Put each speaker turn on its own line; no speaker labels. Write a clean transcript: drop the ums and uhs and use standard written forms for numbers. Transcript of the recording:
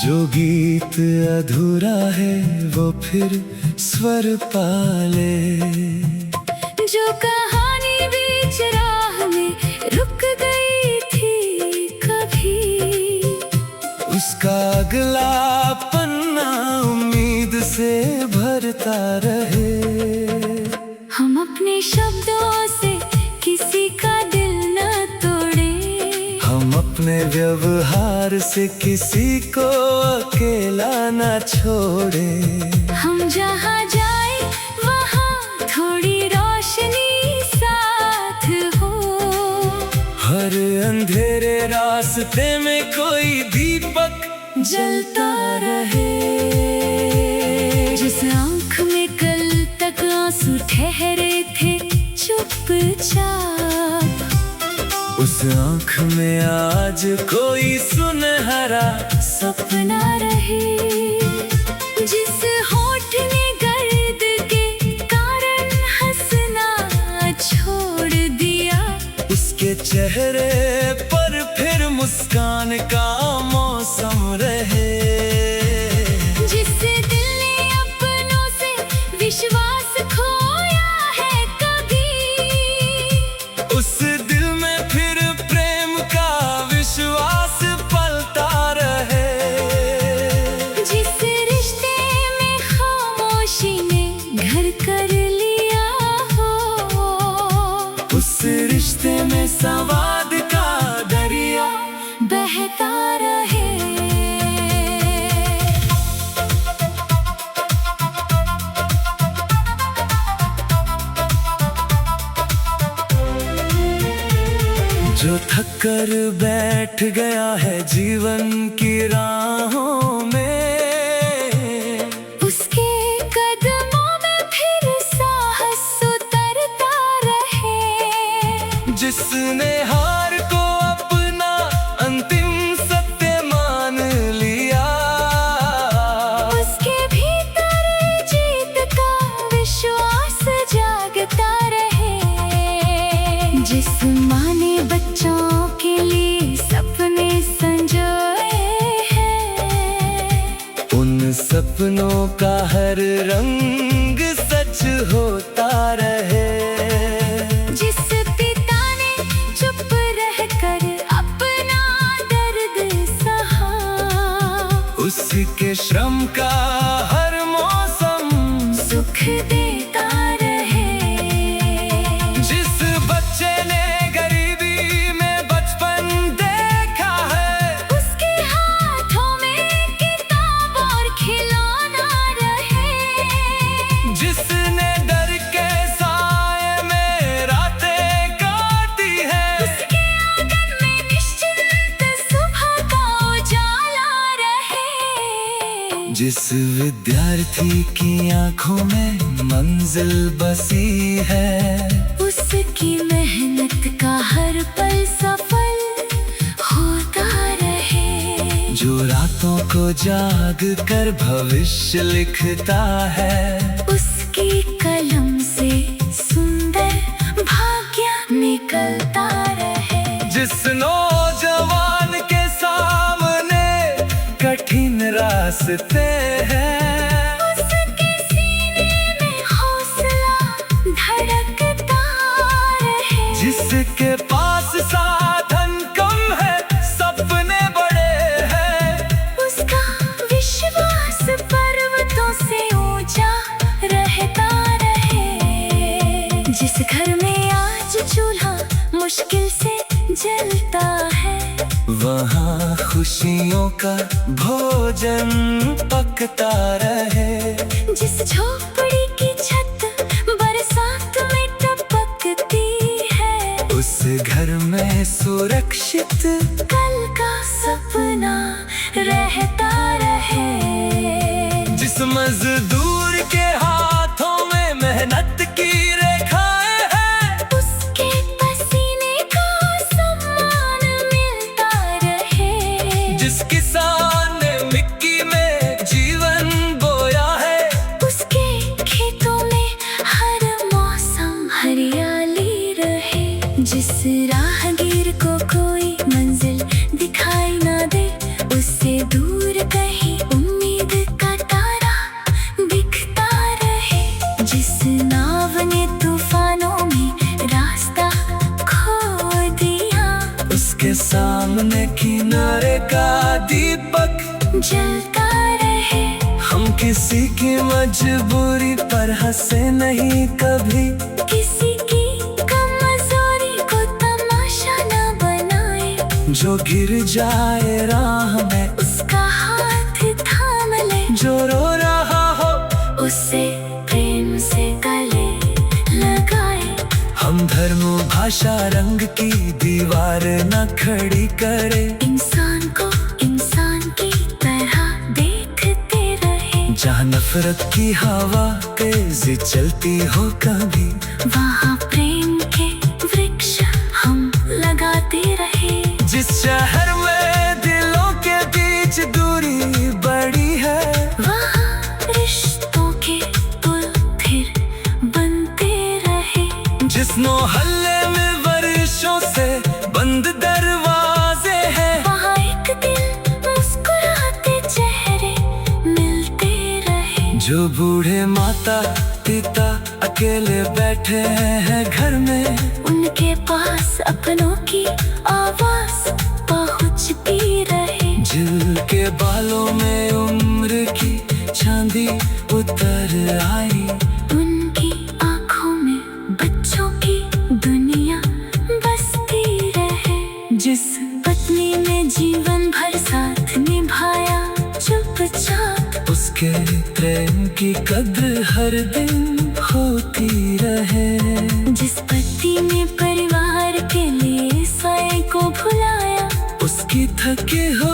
जो गीत अधूरा है वो फिर स्वर पाले,
जो कहानी बीच राह में रुक गई थी कभी,
उसका अगला पन्ना उम्मीद से भरता रहे।
हम अपने शब्दों से किसी का दिल न तोड़े,
हम अपने व्यवहार से किसी को अकेला न छोड़े।
हम जहाँ जाए वहाँ थोड़ी रोशनी साथ हो,
हर अंधेरे रास्ते में कोई दीपक जलता रहे।
जिस आँख में कल तक आंसू ठहरे थे चुपचाप,
उस आँख में आज कोई सुनहरा
सपना रहे। जिस होठ ने गर्द के कारण हंसना छोड़ दिया,
उसके चेहरे पर फिर मुस्कान का मौसम रहे।
जिस दिल ने अपनों से विश्वास खोया है कभी,
उस दिल में फिर प्रेम का विश्वास पलता रहे।
जिस रिश्ते में खामोशी ने घर कर लिया हो,
उस रिश्ते में संवाद का दरिया
बहता रहे।
जो थक कर बैठ गया है जीवन की राहों में,
उसके कदमों में फिर साहस उतरता रहे।
जिसने हार को अपना अंतिम सत्य मान लिया,
उसके भीतर जीत का विश्वास जागता रहे। जिस माँ ने बच्चों के लिए सपने संजोए हैं,
उन सपनों का हर रंग सच होता रहे।
जिस पिता ने चुप रहकर अपना दर्द सहा,
उसके श्रम का हर मौसम
सुख देता रहे।
जिस बच्चे ने गरीबी में बचपन देखा है,
उसके हाथों में किताब और खिलौना रहे।
जिसने डर के साए में रातें काटी है,
उसके आंगन में निश्चिंत सुबह का उजाला रहे।
जिस विद्यार्थी की आंखों में मंजिल बसी है,
उसकी मेहनत का हर पल सफल होता रहे।
जो रातों को जाग कर भविष्य लिखता है,
उसकी कलम से सुंदर भाग्य निकलता रहे।
जिस नौजवान के सामने कठिन रास्ते हैं,
उसके सीने में हौसला धड़कता रहे।
जिसके पास साधन कम है सपने बड़े हैं,
उसका विश्वास पर्वतों से ऊंचा रहता रहे। जिस घर में आज चूल्हा मुश्किल से जलता है,
वहाँ खुशियों का भोजन पकता रहे।
जिस झोपड़ी की छत बरसात में टपकती है,
उस घर में सुरक्षित
कल का सपना रहता रहे।
जिस मजदूर के हाथों में मेहनत की रेखाएं हैं,
उसके पसीने का सम्मान मिलता रहे।
जिस किसान ने मिट्टी में जीवन बोया है,
उसके खेतों में हर मौसम हरियाली रहे। जिस राहगीर को कोई मंजिल दिखाई ना दे, उससे दूर कहीं
उसके सामने किनारे का दीपक
जलता रहे।
हम किसी की मजबूरी पर हंसे नहीं कभी,
किसी की कमजोरी को तमाशा न बनाए।
जो गिर जाए राह में
उसका हाथ थाम ले।
जो रो रहा हो
उसे प्रेम से गले लगाए।
हम धर्म भाषा रंग की दीवार न खड़ी करे।
इंसान को इंसान की तरह देखते रहे।
जहाँ नफरत की हवा तेजी चलती हो कभी,
वहाँ प्रेम के वृक्ष हम लगाते रहे।
जिस शहर में दिलों के बीच दूरी बड़ी है,
वहाँ रिश्तों के पुल फिर बनते रहे।
जिस मोहल्ले में वर्षों से बंद दरवाजे हैं,
वहाँ एक दिन मुस्कुराते चेहरे मिलते रहे।
जो बूढ़े माता पिता अकेले बैठे हैं घर में,
उनके पास अपनों की आवाज पहुँचती रहे।
जिनके बालों में उम्र की चांदी उतर आई,
उनकी आंखों में बच्चों की दुनिया बसती रहे। जिस पत्नी ने जीवन भर साथ निभाया चुपचाप,
उसके प्रेम की कद्र हर दिन होती रहे।
जिस पति ने परिवार के लिए स्वयं को भुलाया,
उसकी थके हो